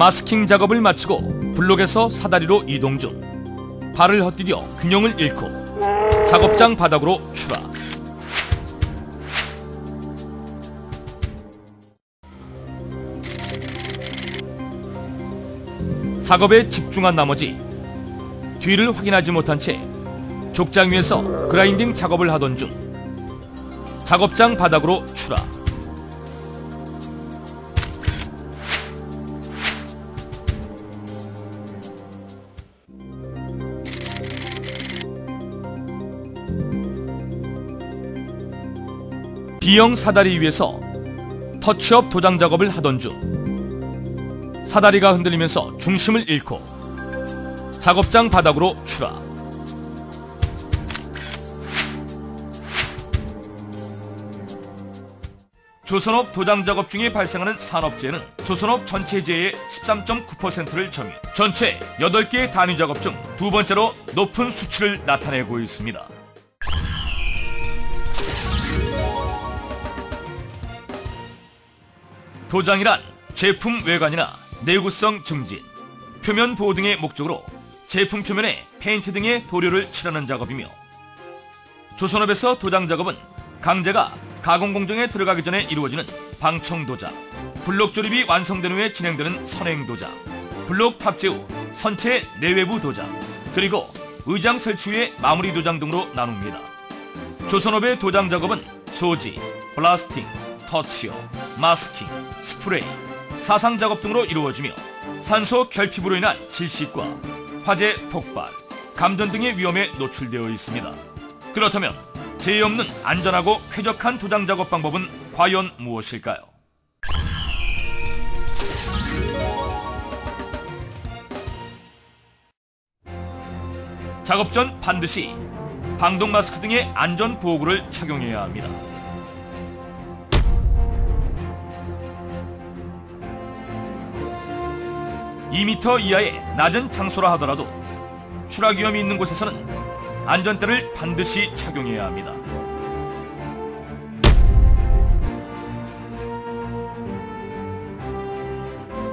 마스킹 작업을 마치고 블록에서 사다리로 이동 중 발을 헛디뎌 균형을 잃고 작업장 바닥으로 추락. 작업에 집중한 나머지 뒤를 확인하지 못한 채 족장 위에서 그라인딩 작업을 하던 중 작업장 바닥으로 추락. B형 사다리 위에서 터치업 도장 작업을 하던 중 사다리가 흔들리면서 중심을 잃고 작업장 바닥으로 추락. 조선업 도장 작업 중에 발생하는 산업재해는 조선업 전체 재해의 13.9%를 점유, 전체 8개의 단위 작업 중 두 번째로 높은 수치를 나타내고 있습니다. 도장이란 제품 외관이나 내구성 증진, 표면 보호 등의 목적으로 제품 표면에 페인트 등의 도료를 칠하는 작업이며, 조선업에서 도장 작업은 강제가 가공 공정에 들어가기 전에 이루어지는 방청 도장, 블록 조립이 완성된 후에 진행되는 선행 도장, 블록 탑재 후 선체 내외부 도장, 그리고 의장 설치 후의 마무리 도장 등으로 나눕니다. 조선업의 도장 작업은 소지, 블라스팅, 터치업, 마스킹, 스프레이, 사상 작업 등으로 이루어지며 산소 결핍으로 인한 질식과 화재 폭발, 감전 등의 위험에 노출되어 있습니다. 그렇다면 재해 없는 안전하고 쾌적한 도장 작업 방법은 과연 무엇일까요? 작업 전 반드시 방독 마스크 등의 안전 보호구를 착용해야 합니다. (2m) 이하의 낮은 장소라 하더라도 추락 위험이 있는 곳에서는 안전대를 반드시 착용해야 합니다.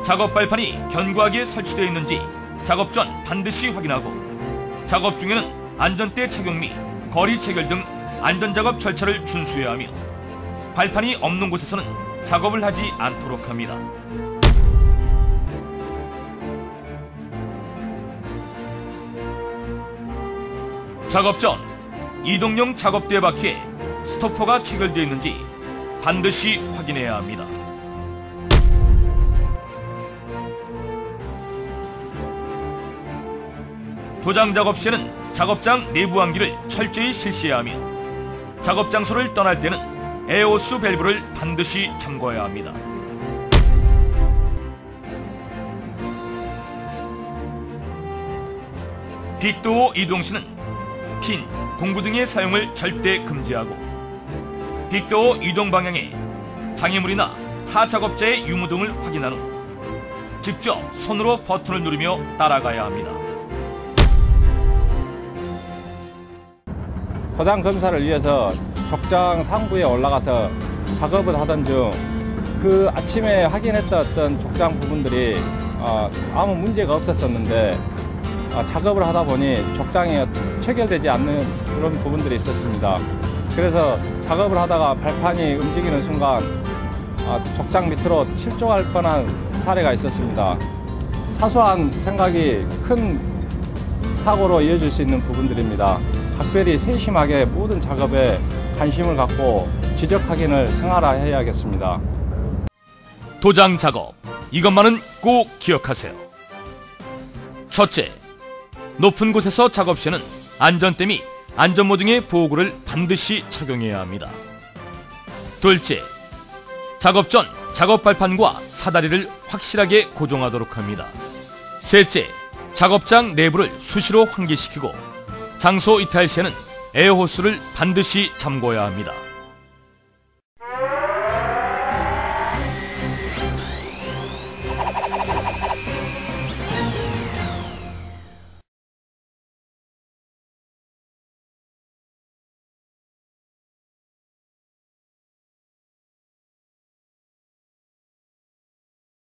작업 발판이 견고하게 설치되어 있는지 작업 전 반드시 확인하고, 작업 중에는 안전대 착용 및 거리 체결 등 안전작업 절차를 준수해야 하며, 발판이 없는 곳에서는 작업을 하지 않도록 합니다. 작업 전 이동용 작업대 바퀴에 스토퍼가 체결되어 있는지 반드시 확인해야 합니다. 도장 작업 시에는 작업장 내부 환기를 철저히 실시해야 하며, 작업 장소를 떠날 때는 에어호스 밸브를 반드시 잠궈야 합니다. 빅도어 이동 시는 핀, 공구 등의 사용을 절대 금지하고, 빅도어 이동 방향에 장애물이나 타 작업자의 유무 등을 확인한 후 직접 손으로 버튼을 누르며 따라가야 합니다. 도장 검사를 위해서 족장 상부에 올라가서 작업을 하던 중 그 아침에 확인했던 어떤 족장 부분들이 아무 문제가 없었었는데, 작업을 하다 보니 족장에 체결되지 않는 그런 부분들이 있었습니다. 그래서 작업을 하다가 발판이 움직이는 순간 족장 밑으로 실종할 뻔한 사례가 있었습니다. 사소한 생각이 큰 사고로 이어질 수 있는 부분들입니다. 각별히 세심하게 모든 작업에 관심을 갖고 지적 확인을 생활화해야겠습니다. 도장 작업, 이것만은 꼭 기억하세요. 첫째, 높은 곳에서 작업 시에는 안전대 및 안전모 등의 보호구를 반드시 착용해야 합니다. 둘째, 작업 전 작업 발판과 사다리를 확실하게 고정하도록 합니다. 셋째, 작업장 내부를 수시로 환기시키고 장소 이탈 시에는 에어호스를 반드시 잠궈야 합니다.